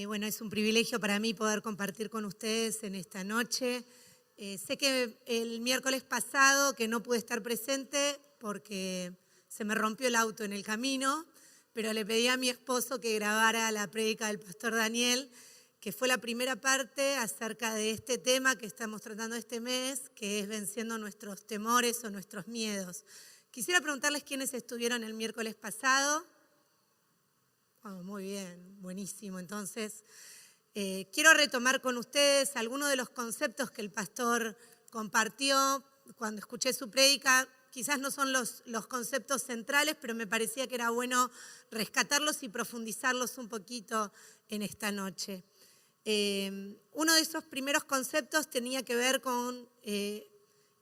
Bueno, es un privilegio para mí poder compartir con ustedes en esta noche. Sé que el miércoles pasado que no pude estar presente porque se me rompió el auto en el camino, pero le pedí a mi esposo que grabara la prédica del pastor Daniel, que fue la primera parte acerca de este tema que estamos tratando este mes, que es venciendo nuestros temores o nuestros miedos. Quisiera preguntarles quiénes estuvieron el miércoles pasado. Oh, muy bien, buenísimo. Entonces, quiero retomar con ustedes algunos de los conceptos que el pastor compartió cuando escuché su prédica. Quizás no son los conceptos centrales, pero me parecía que era bueno rescatarlos y profundizarlos un poquito en esta noche. Uno de esos primeros conceptos tenía que ver con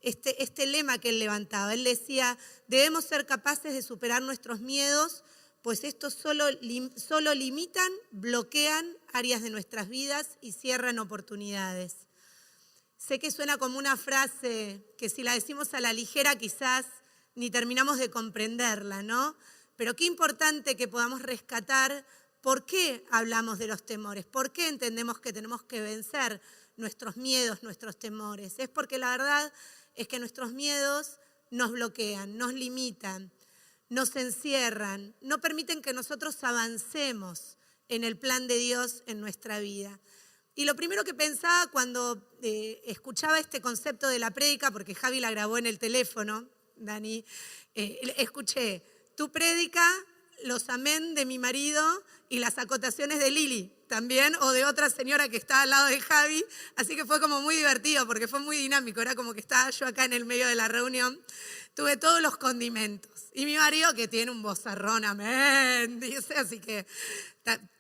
este lema que él levantaba. Él decía, debemos ser capaces de superar nuestros miedos, pues estos solo limitan, bloquean áreas de nuestras vidas y cierran oportunidades. Sé que suena como una frase que si la decimos a la ligera quizás ni terminamos de comprenderla, ¿no? Pero qué importante que podamos rescatar por qué hablamos de los temores, por qué entendemos que tenemos que vencer nuestros miedos, nuestros temores. Es porque la verdad es que nuestros miedos nos bloquean, nos limitan, nos encierran, no permiten que nosotros avancemos en el plan de Dios en nuestra vida. Y lo primero que pensaba cuando escuchaba este concepto de la prédica, porque Javi la grabó en el teléfono, Dani, escuché tu prédica, los amén de mi marido y las acotaciones de Lili también, o de otra señora que está al lado de Javi, así que fue como muy divertido porque fue muy dinámico, era como que estaba yo acá en el medio de la reunión, tuve todos los condimentos. Y mi marido, que tiene un vozarrón, amén, dice, así que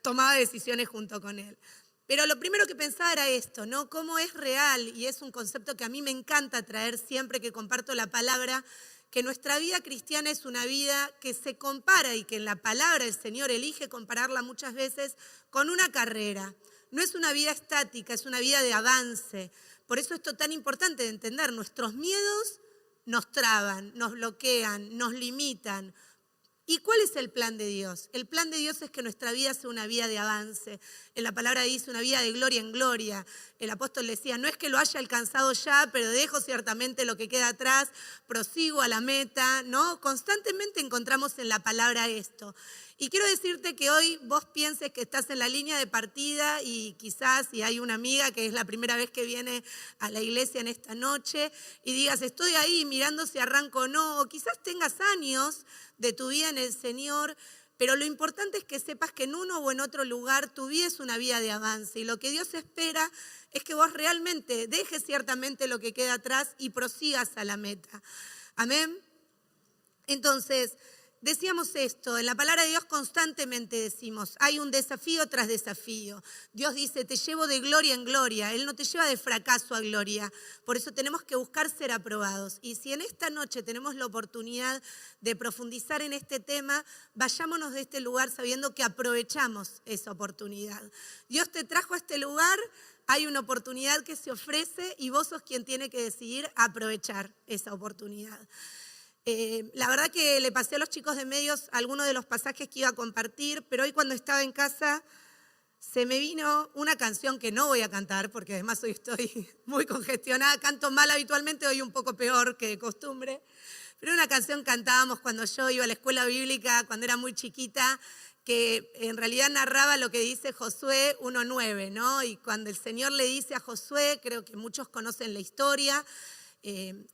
tomaba decisiones junto con él. Pero lo primero que pensaba era esto, ¿no? Cómo es real, y es un concepto que a mí me encanta traer siempre que comparto la palabra, que nuestra vida cristiana es una vida que se compara y que en la palabra el Señor elige compararla muchas veces con una carrera. No es una vida estática, es una vida de avance. Por eso esto es tan importante de entender. Nuestros miedos nos traban, nos bloquean, nos limitan. ¿Y cuál es el plan de Dios? El plan de Dios es que nuestra vida sea una vida de avance. En la palabra dice una vida de gloria en gloria. El apóstol decía, no es que lo haya alcanzado ya, pero dejo ciertamente lo que queda atrás, prosigo a la meta, ¿no? Constantemente encontramos en la palabra esto. Y quiero decirte que hoy vos pienses que estás en la línea de partida y quizás si hay una amiga que es la primera vez que viene a la iglesia en esta noche y digas, estoy ahí mirando si arranco o no, o quizás tengas años de tu vida en el Señor, pero lo importante es que sepas que en uno o en otro lugar tu vida es una vida de avance y lo que Dios espera es que vos realmente dejes ciertamente lo que queda atrás y prosigas a la meta. Amén. Entonces, decíamos esto, en la palabra de Dios constantemente decimos, hay un desafío tras desafío. Dios dice, te llevo de gloria en gloria, Él no te lleva de fracaso a gloria. Por eso tenemos que buscar ser aprobados. Y si en esta noche tenemos la oportunidad de profundizar en este tema, vayámonos de este lugar sabiendo que aprovechamos esa oportunidad. Dios te trajo a este lugar, hay una oportunidad que se ofrece y vos sos quien tiene que decidir aprovechar esa oportunidad. La verdad que le pasé a los chicos de medios algunos de los pasajes que iba a compartir, pero hoy cuando estaba en casa se me vino una canción que no voy a cantar, porque además hoy estoy muy congestionada, canto mal habitualmente, hoy un poco peor que de costumbre, pero una canción cantábamos cuando yo iba a la escuela bíblica, cuando era muy chiquita, que en realidad narraba lo que dice Josué 1:9, ¿no? Y cuando el Señor le dice a Josué, creo que muchos conocen la historia,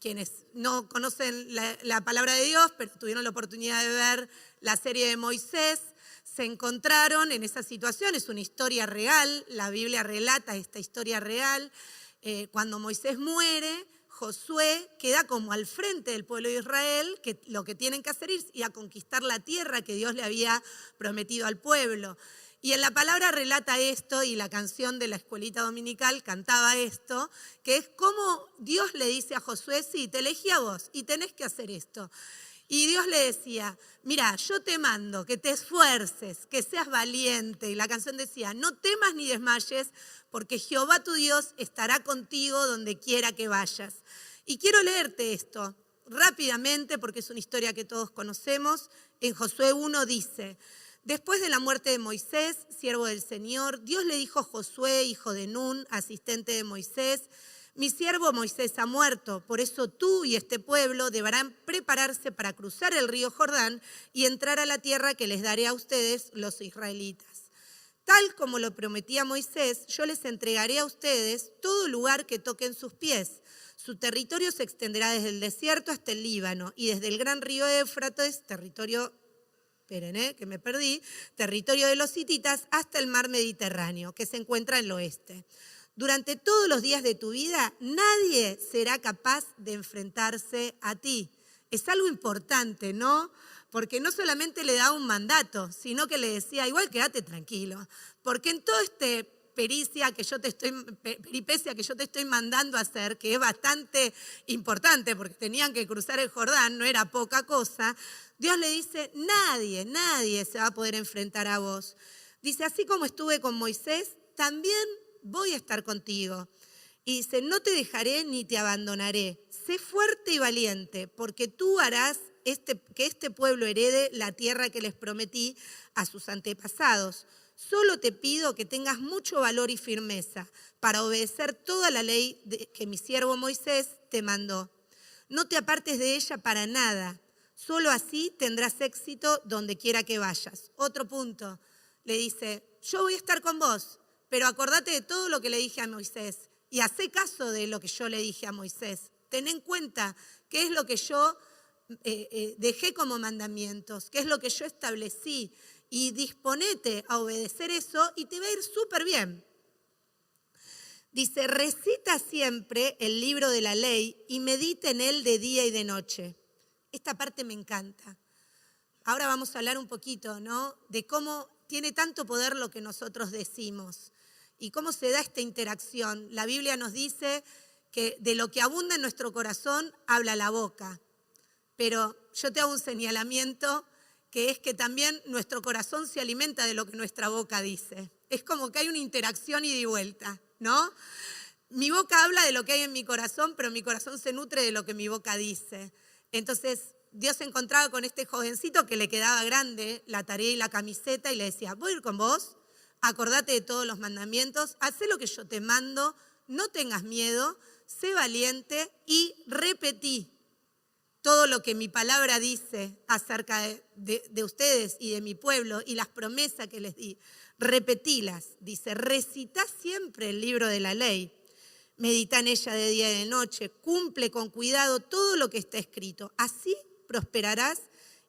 quienes no conocen la palabra de Dios, pero tuvieron la oportunidad de ver la serie de Moisés, se encontraron en esa situación, es una historia real, la Biblia relata esta historia real. Cuando Moisés muere, Josué queda como al frente del pueblo de Israel, que lo que tienen que hacer es ir a conquistar la tierra que Dios le había prometido al pueblo. Y en la palabra relata esto, y la canción de la escuelita dominical cantaba esto, que es como Dios le dice a Josué, sí, te elegí a vos y tenés que hacer esto. Y Dios le decía, mira, yo te mando que te esfuerces, que seas valiente. Y la canción decía, no temas ni desmayes, porque Jehová tu Dios estará contigo donde quiera que vayas. Y quiero leerte esto rápidamente, porque es una historia que todos conocemos. En Josué 1 dice, Después de la muerte de Moisés, siervo del Señor, Dios le dijo a Josué, hijo de Nun, asistente de Moisés: mi siervo Moisés ha muerto, por eso tú y este pueblo deberán prepararse para cruzar el río Jordán y entrar a la tierra que les daré a ustedes, los israelitas. Tal como lo prometí a Moisés, yo les entregaré a ustedes todo lugar que toquen sus pies. Su territorio se extenderá desde el desierto hasta el Líbano y desde el gran río Éufrates, territorio de los hititas, hasta el mar Mediterráneo, que se encuentra en el oeste. Durante todos los días de tu vida, nadie será capaz de enfrentarse a ti. Es algo importante, ¿no? Porque no solamente le da un mandato, sino que le decía, igual quédate tranquilo, porque en toda peripecia que yo te estoy mandando a hacer, que es bastante importante, porque tenían que cruzar el Jordán, no era poca cosa, Dios le dice, nadie se va a poder enfrentar a vos. Dice, así como estuve con Moisés, también voy a estar contigo. Y dice, no te dejaré ni te abandonaré. Sé fuerte y valiente, porque tú harás que este pueblo herede la tierra que les prometí a sus antepasados. Solo te pido que tengas mucho valor y firmeza para obedecer toda la ley que mi siervo Moisés te mandó. No te apartes de ella para nada. Solo así tendrás éxito donde quiera que vayas. Otro punto, le dice, yo voy a estar con vos, pero acordate de todo lo que le dije a Moisés y hacé caso de lo que yo le dije a Moisés. Ten en cuenta qué es lo que yo dejé como mandamientos, qué es lo que yo establecí, y disponete a obedecer eso y te va a ir súper bien. Dice, recita siempre el libro de la ley y medita en él de día y de noche. Esta parte me encanta. Ahora vamos a hablar un poquito, ¿no?, de cómo tiene tanto poder lo que nosotros decimos y cómo se da esta interacción. La Biblia nos dice que de lo que abunda en nuestro corazón habla la boca. Pero yo te hago un señalamiento, que es que también nuestro corazón se alimenta de lo que nuestra boca dice. Es como que hay una interacción ida y vuelta, ¿no? Mi boca habla de lo que hay en mi corazón, pero mi corazón se nutre de lo que mi boca dice. Entonces, Dios se encontraba con este jovencito que le quedaba grande la tarea y la camiseta y le decía, voy a ir con vos, acordate de todos los mandamientos, hacé lo que yo te mando, no tengas miedo, sé valiente y repetí todo lo que mi palabra dice acerca de ustedes y de mi pueblo y las promesas que les di. Repetílas, dice, recitá siempre el libro de la ley, medita en ella de día y de noche, cumple con cuidado todo lo que está escrito. Así prosperarás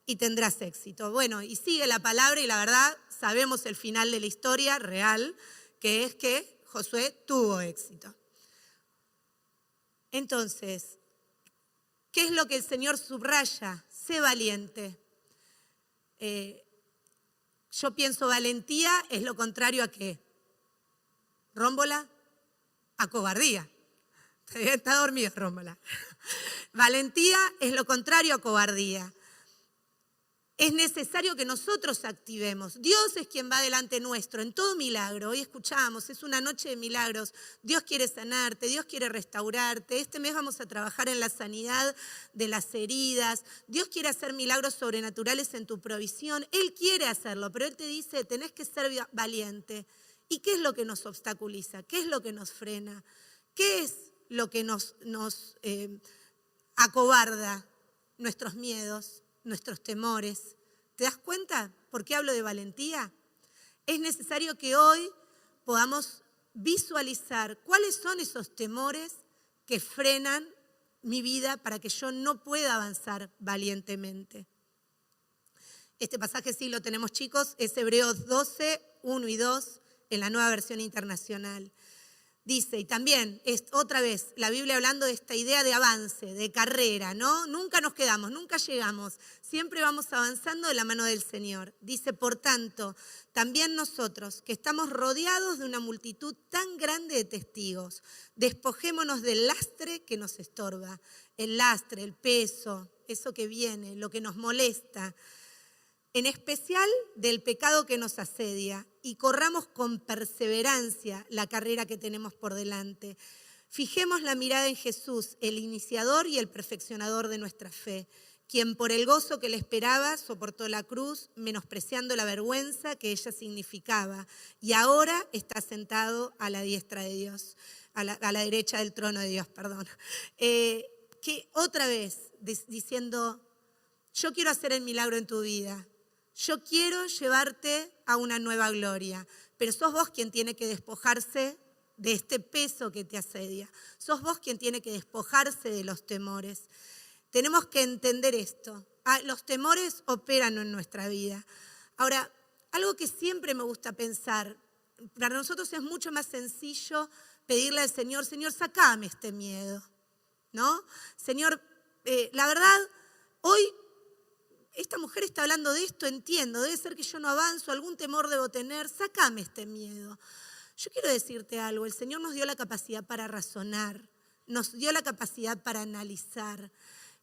y tendrás éxito. Bueno, y sigue la palabra y la verdad sabemos el final de la historia real, que es que Josué tuvo éxito. Entonces, ¿qué es lo que el Señor subraya? Sé valiente. Yo pienso valentía es lo contrario a ¿qué? ¿Rómbola? A cobardía. Está dormida Rómbola. Valentía es lo contrario a cobardía. Es necesario que nosotros activemos. Dios es quien va delante nuestro en todo milagro. Hoy escuchamos, es una noche de milagros. Dios quiere sanarte, Dios quiere restaurarte. Este mes vamos a trabajar en la sanidad de las heridas. Dios quiere hacer milagros sobrenaturales en tu provisión. Él quiere hacerlo, pero Él te dice, tenés que ser valiente. ¿Y qué es lo que nos obstaculiza? ¿Qué es lo que nos frena? ¿Qué es lo que nos acobarda? Nuestros miedos, nuestros temores. ¿Te das cuenta por qué hablo de valentía? Es necesario que hoy podamos visualizar cuáles son esos temores que frenan mi vida para que yo no pueda avanzar valientemente. Este pasaje sí lo tenemos, chicos, es Hebreos 12, 1 y 2 en la Nueva Versión Internacional. Dice, y también es otra vez la Biblia hablando de esta idea de avance, de carrera, ¿no? Nunca nos quedamos, nunca llegamos, siempre vamos avanzando de la mano del Señor. Dice, por tanto, también nosotros, que estamos rodeados de una multitud tan grande de testigos, despojémonos del lastre que nos estorba, el lastre, el peso, eso que viene, lo que nos molesta, en especial del pecado que nos asedia, y corramos con perseverancia la carrera que tenemos por delante. Fijemos la mirada en Jesús, el iniciador y el perfeccionador de nuestra fe, quien por el gozo que le esperaba soportó la cruz, menospreciando la vergüenza que ella significaba, y ahora está sentado a la diestra de Dios, a la derecha del trono de Dios, perdón. Que otra vez diciendo, yo quiero hacer el milagro en tu vida, yo quiero llevarte a una nueva gloria, pero sos vos quien tiene que despojarse de este peso que te asedia, sos vos quien tiene que despojarse de los temores. Tenemos que entender esto. Los temores operan en nuestra vida. Ahora, algo que siempre me gusta pensar, para nosotros es mucho más sencillo pedirle al Señor, Señor, sacame este miedo, ¿no? Señor, la verdad, hoy esta mujer está hablando de esto, entiendo, debe ser que yo no avanzo, algún temor debo tener, sacame este miedo. Yo quiero decirte algo, el Señor nos dio la capacidad para razonar, nos dio la capacidad para analizar.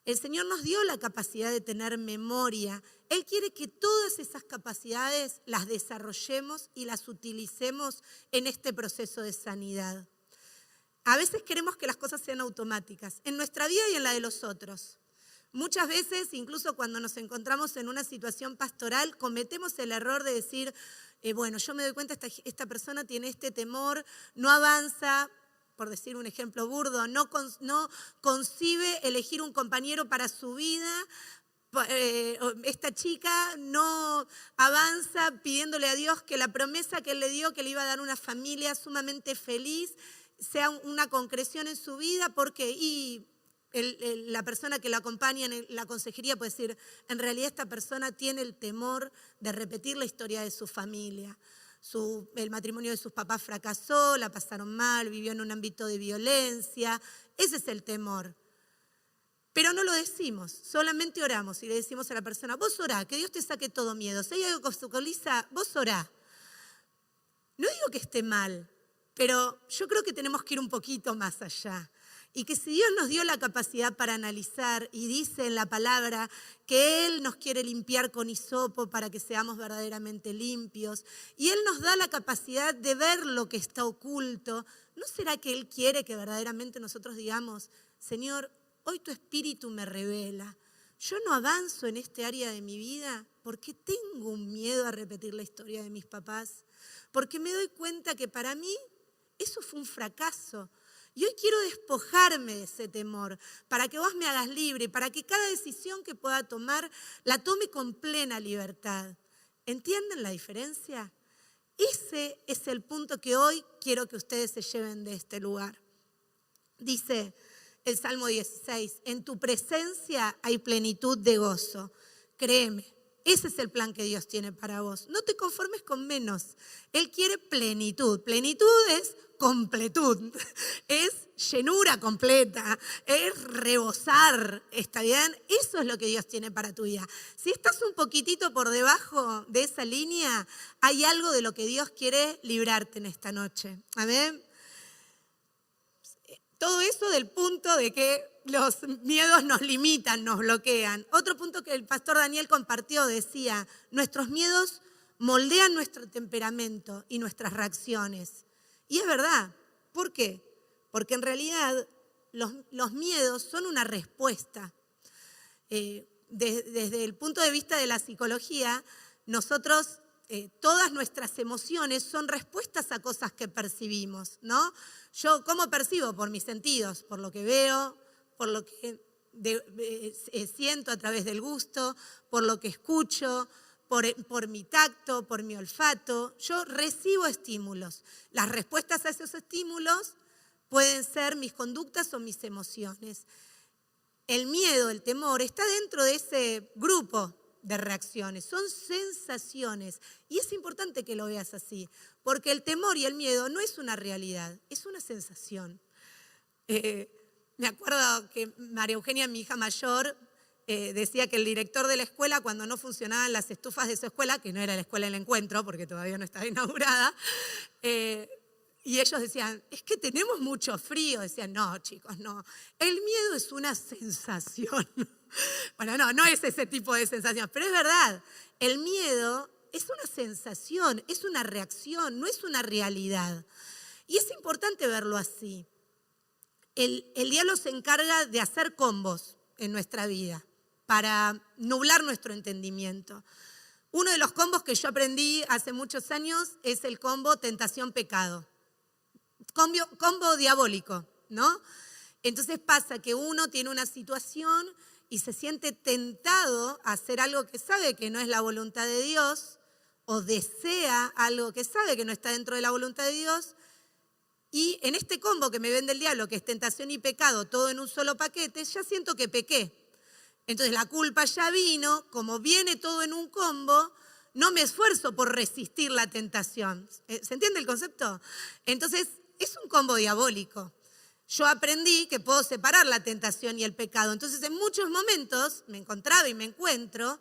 El Señor nos dio la capacidad de tener memoria. Él quiere que todas esas capacidades las desarrollemos y las utilicemos en este proceso de sanidad. A veces queremos que las cosas sean automáticas, en nuestra vida y en la de los otros. Muchas veces, incluso cuando nos encontramos en una situación pastoral, cometemos el error de decir, bueno, yo me doy cuenta, esta persona tiene este temor, no avanza, por decir un ejemplo burdo, no concibe elegir un compañero para su vida, esta chica no avanza pidiéndole a Dios que la promesa que Él le dio, que le iba a dar una familia sumamente feliz, sea una concreción en su vida, porque la persona que la acompaña en la consejería puede decir, en realidad esta persona tiene el temor de repetir la historia de su familia. El matrimonio de sus papás fracasó, la pasaron mal, vivió en un ámbito de violencia. Ese es el temor. Pero no lo decimos, solamente oramos y le decimos a la persona, vos orá, que Dios te saque todo miedo. Si hay algo que obstaculiza, vos orá. No digo que esté mal, pero yo creo que tenemos que ir un poquito más allá. Y que si Dios nos dio la capacidad para analizar y dice en la palabra que Él nos quiere limpiar con hisopo para que seamos verdaderamente limpios, y Él nos da la capacidad de ver lo que está oculto, ¿no será que Él quiere que verdaderamente nosotros digamos, Señor, hoy tu espíritu me revela, yo no avanzo en este área de mi vida porque tengo un miedo a repetir la historia de mis papás, porque me doy cuenta que para mí eso fue un fracaso? Y hoy quiero despojarme de ese temor para que vos me hagas libre, para que cada decisión que pueda tomar la tome con plena libertad. ¿Entienden la diferencia? Ese es el punto que hoy quiero que ustedes se lleven de este lugar. Dice el Salmo 16, en tu presencia hay plenitud de gozo. Créeme, ese es el plan que Dios tiene para vos. No te conformes con menos. Él quiere plenitud. Plenitud es completud, es llenura completa, es rebosar, ¿está bien? Eso es lo que Dios tiene para tu vida. Si estás un poquitito por debajo de esa línea, hay algo de lo que Dios quiere librarte en esta noche. Amén. Todo eso del punto de que los miedos nos limitan, nos bloquean. Otro punto que el pastor Daniel compartió decía, nuestros miedos moldean nuestro temperamento y nuestras reacciones. Y es verdad. ¿Por qué? Porque en realidad los miedos son una respuesta. Desde el punto de vista de la psicología, nosotros, todas nuestras emociones son respuestas a cosas que percibimos, ¿no? Yo, ¿cómo percibo? Por mis sentidos, por lo que veo, por lo que siento a través del gusto, por lo que escucho, por mi tacto, por mi olfato. Yo recibo estímulos. Las respuestas a esos estímulos pueden ser mis conductas o mis emociones. El miedo, el temor, está dentro de ese grupo de reacciones. Son sensaciones. Y es importante que lo veas así, porque el temor y el miedo no es una realidad, es una sensación. Me acuerdo que María Eugenia, mi hija mayor, decía que el director de la escuela, cuando no funcionaban las estufas de su escuela, que no era la escuela del encuentro, porque todavía no estaba inaugurada, y ellos decían, es que tenemos mucho frío. Decían, no, chicos, no. El miedo es una sensación. Bueno, no es ese tipo de sensación, pero es verdad. El miedo es una sensación, es una reacción, no es una realidad. Y es importante verlo así. El diablo se encarga de hacer combos en nuestra vida para nublar nuestro entendimiento. Uno de los combos que yo aprendí hace muchos años es el combo tentación-pecado. Combo diabólico, ¿no? Entonces pasa que uno tiene una situación y se siente tentado a hacer algo que sabe que no es la voluntad de Dios, o desea algo que sabe que no está dentro de la voluntad de Dios, y en este combo que me vende el diablo, que es tentación y pecado, todo en un solo paquete, ya siento que pequé. Entonces la culpa ya vino, como viene todo en un combo, no me esfuerzo por resistir la tentación. ¿Se entiende el concepto? Entonces es un combo diabólico. Yo aprendí que puedo separar la tentación y el pecado. Entonces en muchos momentos me encontraba y me encuentro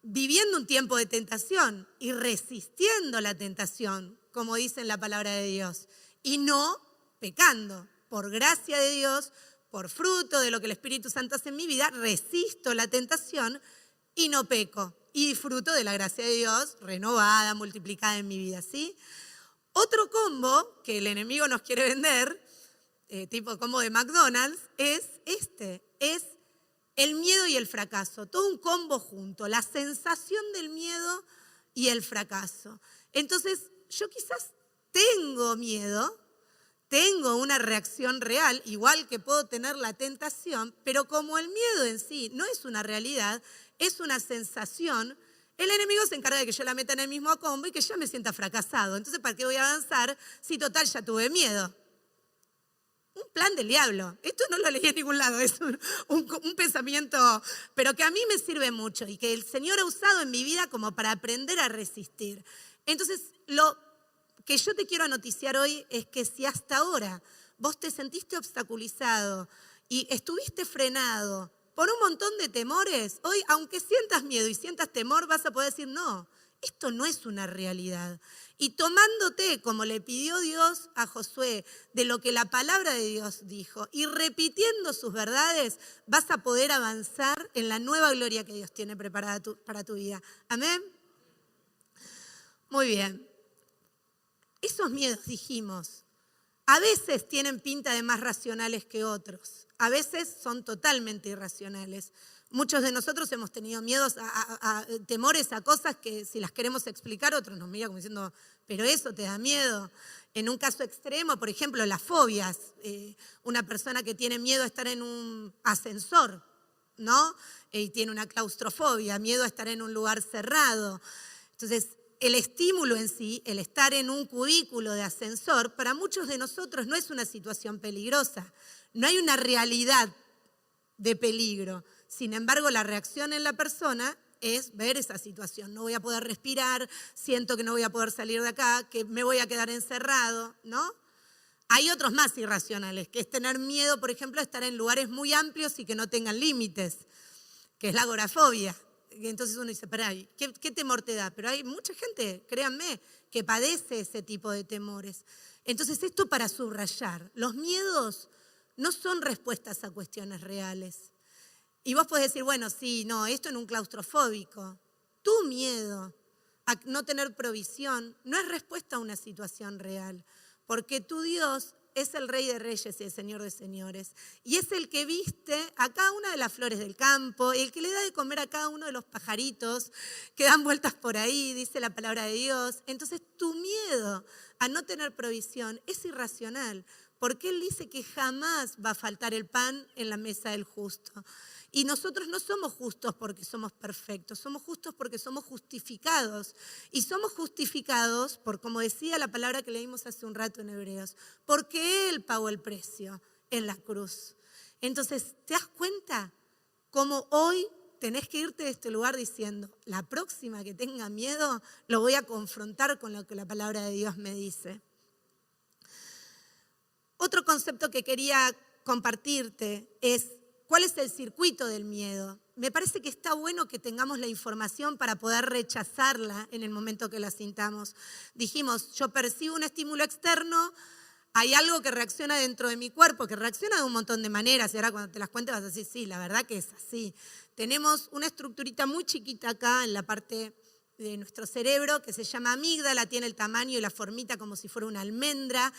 viviendo un tiempo de tentación y resistiendo la tentación, como dice en la palabra de Dios, y no pecando. Por gracia de Dios, por fruto de lo que el Espíritu Santo hace en mi vida, resisto la tentación y no peco. Y disfruto de la gracia de Dios renovada, multiplicada en mi vida, ¿sí? Otro combo que el enemigo nos quiere vender, tipo combo de McDonald's, es el miedo y el fracaso. Todo un combo junto, la sensación del miedo y el fracaso. Entonces, yo quizás tengo miedo, tengo una reacción real, igual que puedo tener la tentación, pero como el miedo en sí no es una realidad, es una sensación, el enemigo se encarga de que yo la meta en el mismo combo y que yo me sienta fracasado. Entonces, ¿para qué voy a avanzar si total ya tuve miedo? Un plan del diablo. Esto no lo leí en ningún lado, es un pensamiento, pero que a mí me sirve mucho y que el Señor ha usado en mi vida como para aprender a resistir. Entonces, lo que yo te quiero noticiar hoy es que si hasta ahora vos te sentiste obstaculizado y estuviste frenado por un montón de temores, hoy, aunque sientas miedo y sientas temor, vas a poder decir, no, esto no es una realidad. Y tomándote, como le pidió Dios a Josué, de lo que la palabra de Dios dijo, y repitiendo sus verdades, vas a poder avanzar en la nueva gloria que Dios tiene preparada para tu vida. ¿Amén? Muy bien. Esos miedos, dijimos, a veces tienen pinta de más racionales que otros. A veces son totalmente irracionales. Muchos de nosotros hemos tenido miedos, temores a cosas que si las queremos explicar, otros nos miran como diciendo, pero eso te da miedo. En un caso extremo, por ejemplo, las fobias. Una persona que tiene miedo a estar en un ascensor, ¿no? Y tiene una claustrofobia, miedo a estar en un lugar cerrado. Entonces, el estímulo en sí, el estar en un cubículo de ascensor, para muchos de nosotros no es una situación peligrosa. No hay una realidad de peligro. Sin embargo, la reacción en la persona es ver esa situación. No voy a poder respirar, siento que no voy a poder salir de acá, que me voy a quedar encerrado, ¿no? Hay otros más irracionales, que es tener miedo, por ejemplo, a estar en lugares muy amplios y que no tengan límites, que es la agorafobia. Entonces uno dice, pero ¿qué temor te da? Pero hay mucha gente, créanme, que padece ese tipo de temores. Entonces esto para subrayar, los miedos no son respuestas a cuestiones reales. Y vos podés decir, bueno, sí, no, esto en un claustrofóbico. Tu miedo a no tener provisión no es respuesta a una situación real, porque tu Dios es el Rey de Reyes y el Señor de Señores. Y es el que viste a cada una de las flores del campo, el que le da de comer a cada uno de los pajaritos que dan vueltas por ahí, dice la palabra de Dios. Entonces tu miedo a no tener provisión es irracional, porque Él dice que jamás va a faltar el pan en la mesa del justo. Y nosotros no somos justos porque somos perfectos, somos justos porque somos justificados. Y somos justificados por, como decía la palabra que leímos hace un rato en Hebreos, porque Él pagó el precio en la cruz. Entonces, ¿te das cuenta cómo hoy tenés que irte de este lugar diciendo, la próxima que tenga miedo, lo voy a confrontar con lo que la palabra de Dios me dice? Otro concepto que quería compartirte es, ¿cuál es el circuito del miedo? Me parece que está bueno que tengamos la información para poder rechazarla en el momento que la sintamos. Dijimos, yo percibo un estímulo externo, hay algo que reacciona dentro de mi cuerpo, que reacciona de un montón de maneras, y ahora cuando te las cuente vas a decir, sí, la verdad que es así. Tenemos una estructurita muy chiquita acá en la parte de nuestro cerebro que se llama amígdala, tiene el tamaño y la formita como si fuera una almendra.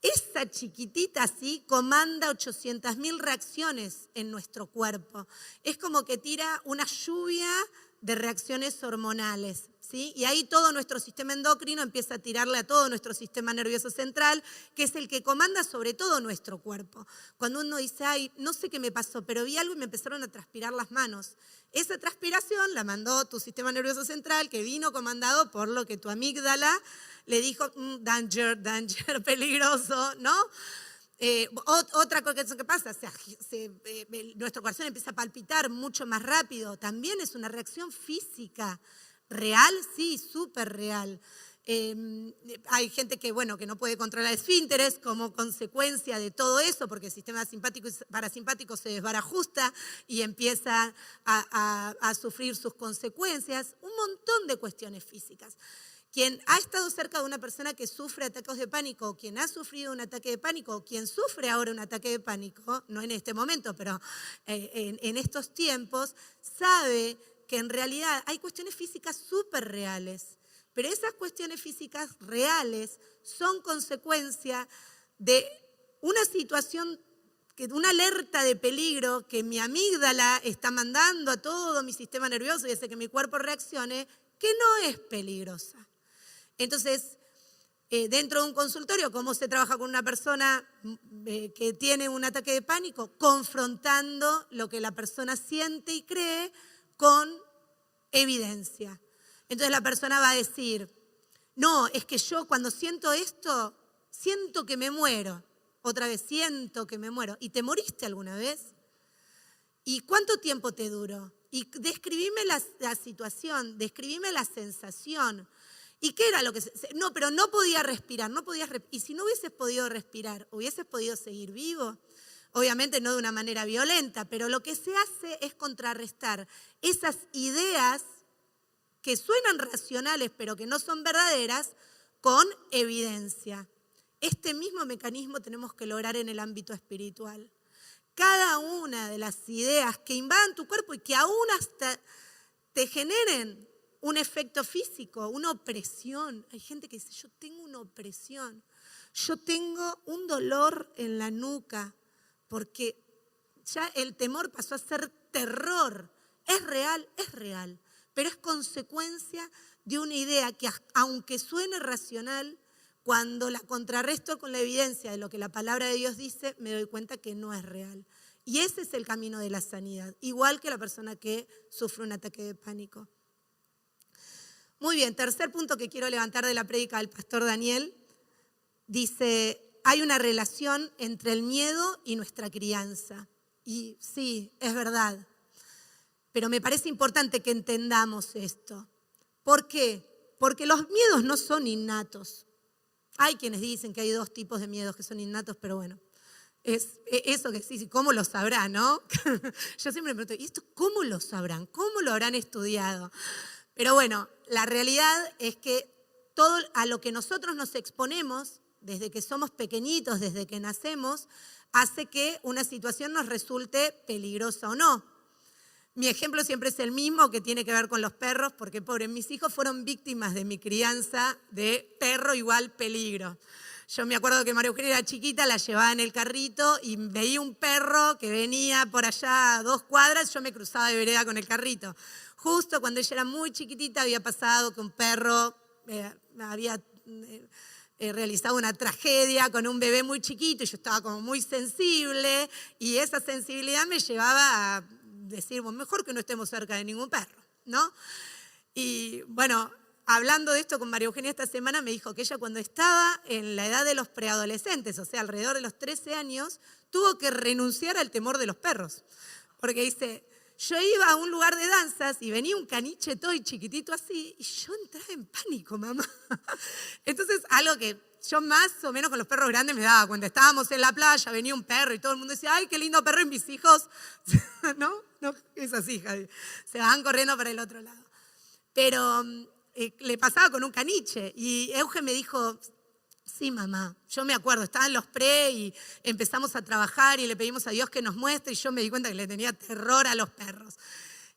esa chiquitita así comanda 800.000 reacciones en nuestro cuerpo. Es como que tira una lluvia de reacciones hormonales, ¿sí? Y ahí todo nuestro sistema endocrino empieza a tirarle a todo nuestro sistema nervioso central, que es el que comanda sobre todo nuestro cuerpo. Cuando uno dice, ay, no sé qué me pasó, pero vi algo y me empezaron a transpirar las manos. Esa transpiración la mandó tu sistema nervioso central, que vino comandado por lo que tu amígdala le dijo, danger, danger, peligroso, ¿no? Otra cosa que pasa, nuestro corazón empieza a palpitar mucho más rápido, también es una reacción física. ¿Real? Sí, súper real. Hay gente que no puede controlar esfínteres como consecuencia de todo eso, porque el sistema simpático y parasimpático se desbarajusta y empieza a sufrir sus consecuencias. Un montón de cuestiones físicas. Quien ha estado cerca de una persona que sufre ataques de pánico, o quien ha sufrido un ataque de pánico, o quien sufre ahora un ataque de pánico, no en este momento, pero en estos tiempos, sabe que en realidad hay cuestiones físicas súper reales, pero esas cuestiones físicas reales son consecuencia de una situación, de una alerta de peligro que mi amígdala está mandando a todo mi sistema nervioso y hace que mi cuerpo reaccione, que no es peligrosa. Entonces, dentro de un consultorio, ¿cómo se trabaja con una persona que tiene un ataque de pánico? Confrontando lo que la persona siente y cree con evidencia. Entonces la persona va a decir, no, es que yo cuando siento esto, siento que me muero. Otra vez, siento que me muero. ¿Y te moriste alguna vez? ¿Y cuánto tiempo te duró? Y describime la situación, describime la sensación. ¿Y qué era lo que no, pero no podía respirar, y si no hubieses podido respirar, ¿hubieses podido seguir vivo? Obviamente no de una manera violenta, pero lo que se hace es contrarrestar esas ideas que suenan racionales pero que no son verdaderas con evidencia. Este mismo mecanismo tenemos que lograr en el ámbito espiritual. Cada una de las ideas que invadan tu cuerpo y que aún hasta te generen un efecto físico, una opresión. Hay gente que dice, yo tengo una opresión, yo tengo un dolor en la nuca, porque ya el temor pasó a ser terror. Es real, pero es consecuencia de una idea que, aunque suene racional, cuando la contrarresto con la evidencia de lo que la palabra de Dios dice, me doy cuenta que no es real. Y ese es el camino de la sanidad, igual que la persona que sufre un ataque de pánico. Muy bien, tercer punto que quiero levantar de la prédica del pastor Daniel. Dice, hay una relación entre el miedo y nuestra crianza. Y sí, es verdad. Pero me parece importante que entendamos esto. ¿Por qué? Porque los miedos no son innatos. Hay quienes dicen que hay dos tipos de miedos que son innatos, pero bueno, es eso que sí, ¿cómo lo sabrán, no? Yo siempre me pregunto, ¿y esto cómo lo sabrán? ¿Cómo lo habrán estudiado? Pero bueno, la realidad es que todo a lo que nosotros nos exponemos, desde que somos pequeñitos, desde que nacemos, hace que una situación nos resulte peligrosa o no. Mi ejemplo siempre es el mismo, que tiene que ver con los perros, porque pobres, mis hijos fueron víctimas de mi crianza de perro igual peligro. Yo me acuerdo que María Eugenia era chiquita, la llevaba en el carrito y veía un perro que venía por allá a 2 cuadras, yo me cruzaba de vereda con el carrito. Justo cuando ella era muy chiquitita había pasado que un perro había realizado una tragedia con un bebé muy chiquito y yo estaba como muy sensible y esa sensibilidad me llevaba a decir, bueno, mejor que no estemos cerca de ningún perro, ¿no? Y bueno, hablando de esto con María Eugenia esta semana me dijo que ella cuando estaba en la edad de los preadolescentes, o sea, alrededor de los 13 años, tuvo que renunciar al temor de los perros. Porque dice, yo iba a un lugar de danzas y venía un caniche todo y chiquitito así y yo entraba en pánico, mamá. Entonces, algo que yo más o menos con los perros grandes me daba cuenta. Estábamos en la playa, venía un perro y todo el mundo decía, ay, qué lindo perro, y mis hijos, ¿no? Esas hijas se van corriendo para el otro lado. Pero le pasaba con un caniche y Euge me dijo, sí, mamá, yo me acuerdo, estaban los pre y empezamos a trabajar y le pedimos a Dios que nos muestre y yo me di cuenta que le tenía terror a los perros.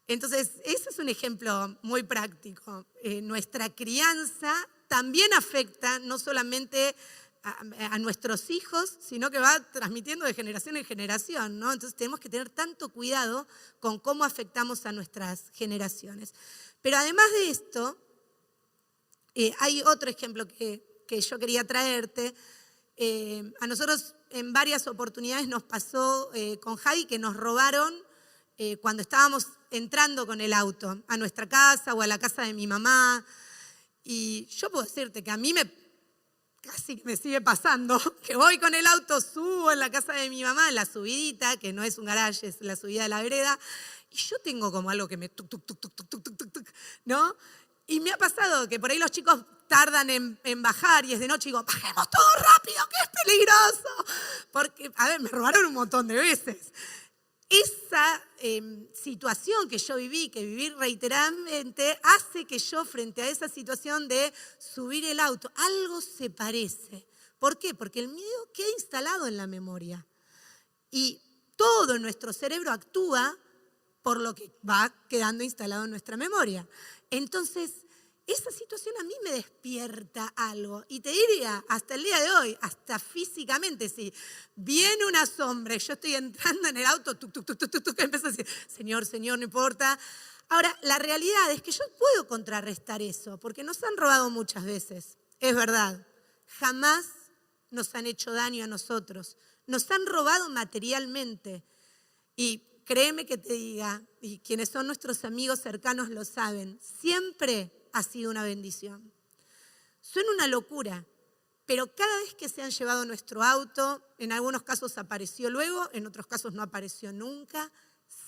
Entonces, ese es un ejemplo muy práctico. Nuestra crianza también afecta no solamente a nuestros hijos, sino que va transmitiendo de generación en generación, ¿no? Entonces tenemos que tener tanto cuidado con cómo afectamos a nuestras generaciones. Pero además de esto, hay otro ejemplo que yo quería traerte. A nosotros en varias oportunidades nos pasó con Javi que nos robaron cuando estábamos entrando con el auto a nuestra casa o a la casa de mi mamá. Y yo puedo decirte que a mí casi me sigue pasando, que voy con el auto, subo en la casa de mi mamá, en la subidita, que no es un garaje, es la subida de la vereda, y yo tengo como algo que me tuc, tuc, tuc, tuc, tuc, tuc, tuc, tuc, ¿no? Y me ha pasado que por ahí los chicos tardan en bajar y es de noche y digo, bajemos todo rápido, que es peligroso. Porque, a ver, me robaron un montón de veces. Esa situación que yo viví, que viví reiteradamente, hace que yo frente a esa situación de subir el auto, algo se parece. ¿Por qué? Porque el miedo queda instalado en la memoria. Y todo nuestro cerebro actúa por lo que va quedando instalado en nuestra memoria. Entonces, esa situación a mí me despierta algo. Y te diría, hasta el día de hoy, hasta físicamente, si viene una sombra y yo estoy entrando en el auto, empiezo a decir, Señor, Señor, no importa. Ahora, la realidad es que yo puedo contrarrestar eso, porque nos han robado muchas veces, es verdad. Jamás nos han hecho daño a nosotros. Nos han robado materialmente. Y créeme que te diga, y quienes son nuestros amigos cercanos lo saben, siempre ha sido una bendición. Suena una locura, pero cada vez que se han llevado nuestro auto, en algunos casos apareció luego, en otros casos no apareció nunca,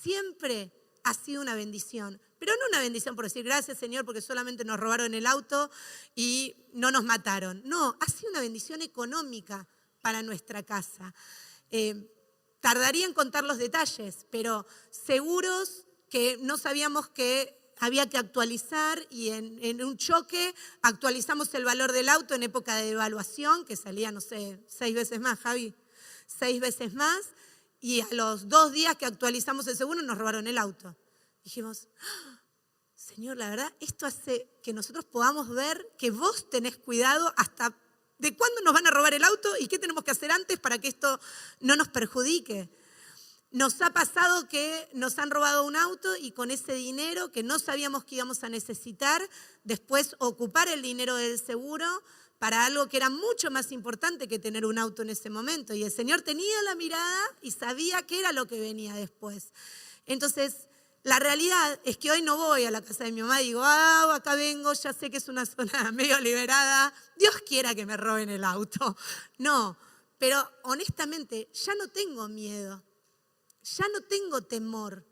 siempre ha sido una bendición. Pero no una bendición por decir gracias Señor porque solamente nos robaron el auto y no nos mataron. No, ha sido una bendición económica para nuestra casa. Tardaría en contar los detalles, pero seguros que no sabíamos que había que actualizar y en un choque actualizamos el valor del auto en época de devaluación, que salía, no sé, 6 veces más, Javi, 6 veces más, y a los 2 días que actualizamos el seguro nos robaron el auto. Dijimos, Señor, la verdad, esto hace que nosotros podamos ver que vos tenés cuidado hasta de cuándo nos van a robar el auto y qué tenemos que hacer antes para que esto no nos perjudique. Nos ha pasado que nos han robado un auto y con ese dinero que no sabíamos que íbamos a necesitar, después ocupar el dinero del seguro para algo que era mucho más importante que tener un auto en ese momento. Y el Señor tenía la mirada y sabía qué era lo que venía después. Entonces, la realidad es que hoy no voy a la casa de mi mamá y digo, acá vengo, ya sé que es una zona medio liberada, Dios quiera que me roben el auto. No, pero honestamente ya no tengo miedo. Ya no tengo temor.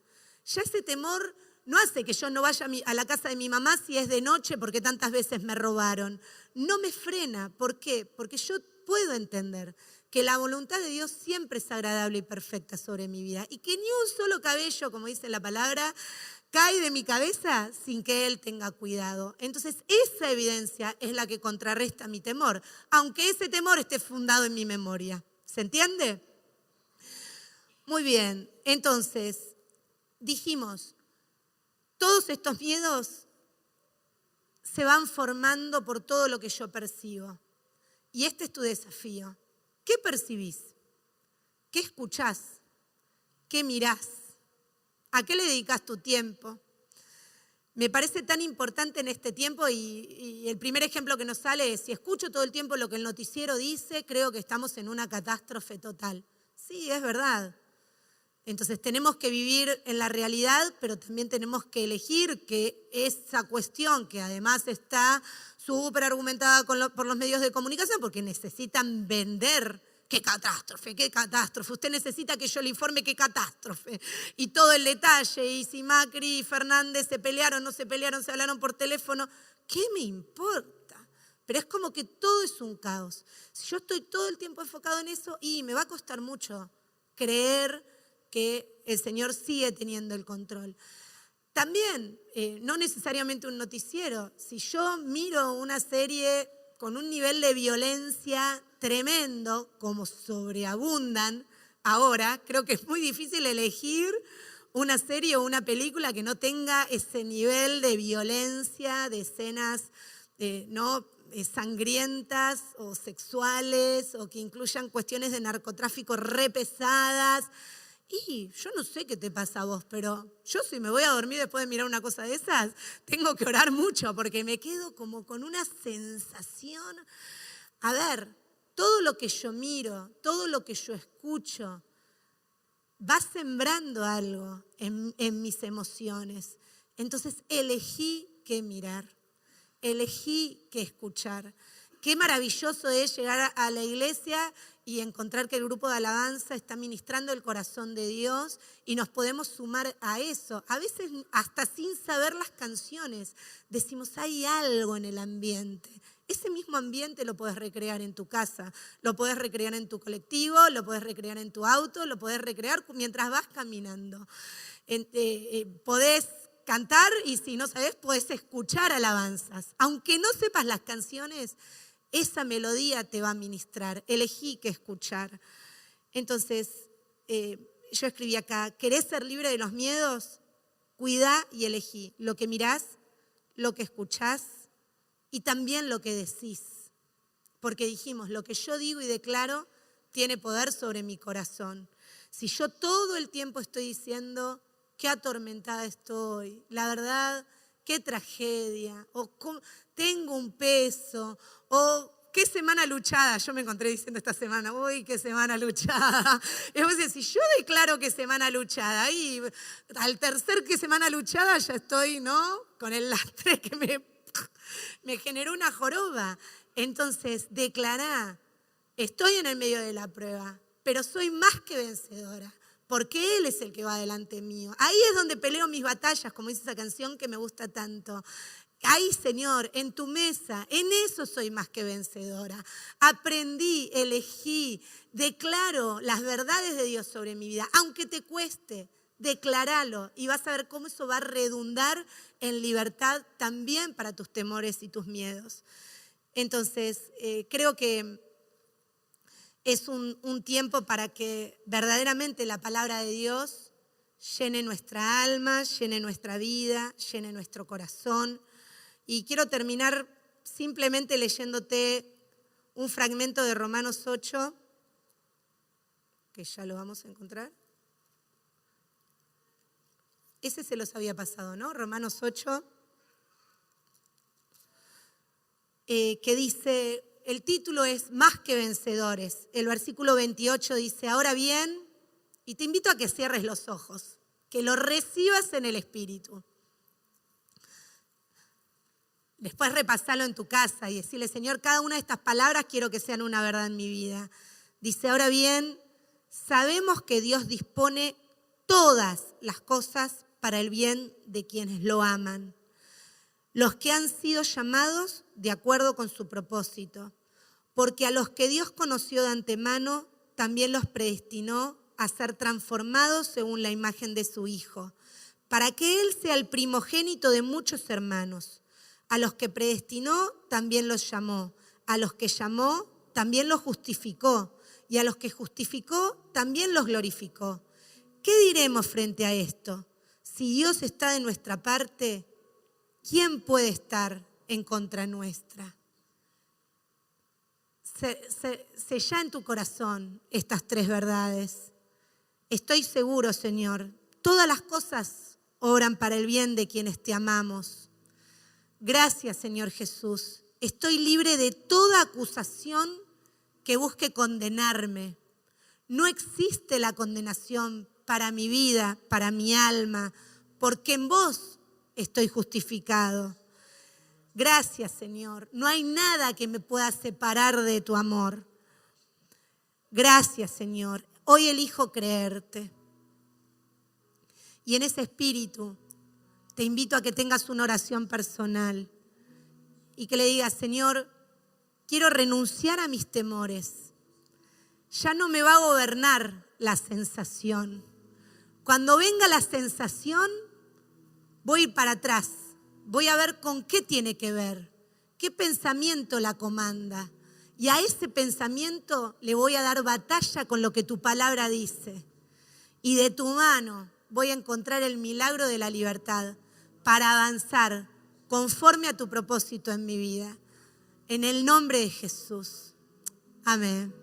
Ya ese temor no hace que yo no vaya a la casa de mi mamá si es de noche porque tantas veces me robaron. No me frena. ¿Por qué? Porque yo puedo entender que la voluntad de Dios siempre es agradable y perfecta sobre mi vida y que ni un solo cabello, como dice la palabra, cae de mi cabeza sin que Él tenga cuidado. Entonces esa evidencia es la que contrarresta mi temor, aunque ese temor esté fundado en mi memoria. ¿Se entiende? Muy bien, entonces dijimos, todos estos miedos se van formando por todo lo que yo percibo. Y este es tu desafío. ¿Qué percibís? ¿Qué escuchás? ¿Qué mirás? ¿A qué le dedicas tu tiempo? Me parece tan importante en este tiempo y el primer ejemplo que nos sale es, si escucho todo el tiempo lo que el noticiero dice, creo que estamos en una catástrofe total. Sí, es verdad. Entonces tenemos que vivir en la realidad, pero también tenemos que elegir que esa cuestión, que además está súper argumentada por los medios de comunicación, porque necesitan vender, qué catástrofe, usted necesita que yo le informe qué catástrofe, y todo el detalle, y si Macri y Fernández se pelearon, no se pelearon, se hablaron por teléfono, ¿qué me importa? Pero es como que todo es un caos. Si yo estoy todo el tiempo enfocado en eso, y me va a costar mucho creer que el Señor sigue teniendo el control. También, no necesariamente un noticiero, si yo miro una serie con un nivel de violencia tremendo, como sobreabundan ahora, creo que es muy difícil elegir una serie o una película que no tenga ese nivel de violencia, de escenas, ¿no? sangrientas o sexuales o que incluyan cuestiones de narcotráfico re pesadas. Y yo no sé qué te pasa a vos, pero yo si me voy a dormir después de mirar una cosa de esas, tengo que orar mucho porque me quedo como con una sensación. A ver, todo lo que yo miro, todo lo que yo escucho, va sembrando algo en mis emociones. Entonces elegí qué mirar, elegí qué escuchar. Qué maravilloso es llegar a la iglesia y encontrar que el grupo de alabanza está ministrando el corazón de Dios y nos podemos sumar a eso. A veces hasta sin saber las canciones decimos, hay algo en el ambiente. Ese mismo ambiente lo podés recrear en tu casa, lo podés recrear en tu colectivo, lo podés recrear en tu auto, lo podés recrear mientras vas caminando. Podés cantar y si no sabés, podés escuchar alabanzas. Aunque no sepas las canciones, esa melodía te va a ministrar. Elegí qué escuchar. Entonces, yo escribí acá, ¿querés ser libre de los miedos? Cuidá y elegí lo que mirás, lo que escuchás y también lo que decís. Porque dijimos, lo que yo digo y declaro tiene poder sobre mi corazón. Si yo todo el tiempo estoy diciendo, qué atormentada estoy, la verdad, qué tragedia, o tengo un peso, o qué semana luchada. Yo me encontré diciendo esta semana, uy, qué semana luchada. Entonces, si yo declaro que semana luchada, y al tercer que semana luchada ya estoy, ¿no? Con el lastre que me generó una joroba. Entonces, declará, estoy en el medio de la prueba, pero soy más que vencedora. Porque Él es el que va delante mío. Ahí es donde peleo mis batallas, como dice esa canción que me gusta tanto. Ahí, Señor, en tu mesa, en eso soy más que vencedora. Aprendí, elegí, declaro las verdades de Dios sobre mi vida. Aunque te cueste, declaralo y vas a ver cómo eso va a redundar en libertad también para tus temores y tus miedos. Entonces, creo que es un tiempo para que verdaderamente la palabra de Dios llene nuestra alma, llene nuestra vida, llene nuestro corazón. Y quiero terminar simplemente leyéndote un fragmento de Romanos 8, que ya lo vamos a encontrar. Ese se los había pasado, ¿no? Romanos 8, que dice, el título es Más que vencedores. El versículo 28 dice, ahora bien, y te invito a que cierres los ojos, que lo recibas en el Espíritu. Después repasalo en tu casa y decirle, Señor, cada una de estas palabras quiero que sean una verdad en mi vida. Dice, ahora bien, sabemos que Dios dispone todas las cosas para el bien de quienes lo aman, los que han sido llamados de acuerdo con su propósito, porque a los que Dios conoció de antemano, también los predestinó a ser transformados según la imagen de su Hijo, para que Él sea el primogénito de muchos hermanos. A los que predestinó, también los llamó. A los que llamó, también los justificó. Y a los que justificó, también los glorificó. ¿Qué diremos frente a esto? Si Dios está de nuestra parte, ¿quién puede estar en contra nuestra? Sella en tu corazón estas tres verdades. Estoy seguro, Señor, todas las cosas obran para el bien de quienes te amamos. Gracias, Señor Jesús. Estoy libre de toda acusación que busque condenarme. No existe la condenación para mi vida, para mi alma, porque en vos estoy justificado. Gracias, Señor. No hay nada que me pueda separar de tu amor. Gracias, Señor. Hoy elijo creerte. Y en ese espíritu te invito a que tengas una oración personal y que le digas, Señor, quiero renunciar a mis temores. Ya no me va a gobernar la sensación. Cuando venga la sensación, voy a ir para atrás. Voy a ver con qué tiene que ver, qué pensamiento la comanda. Y a ese pensamiento le voy a dar batalla con lo que tu palabra dice. Y de tu mano voy a encontrar el milagro de la libertad para avanzar conforme a tu propósito en mi vida. en el nombre de Jesús. Amén.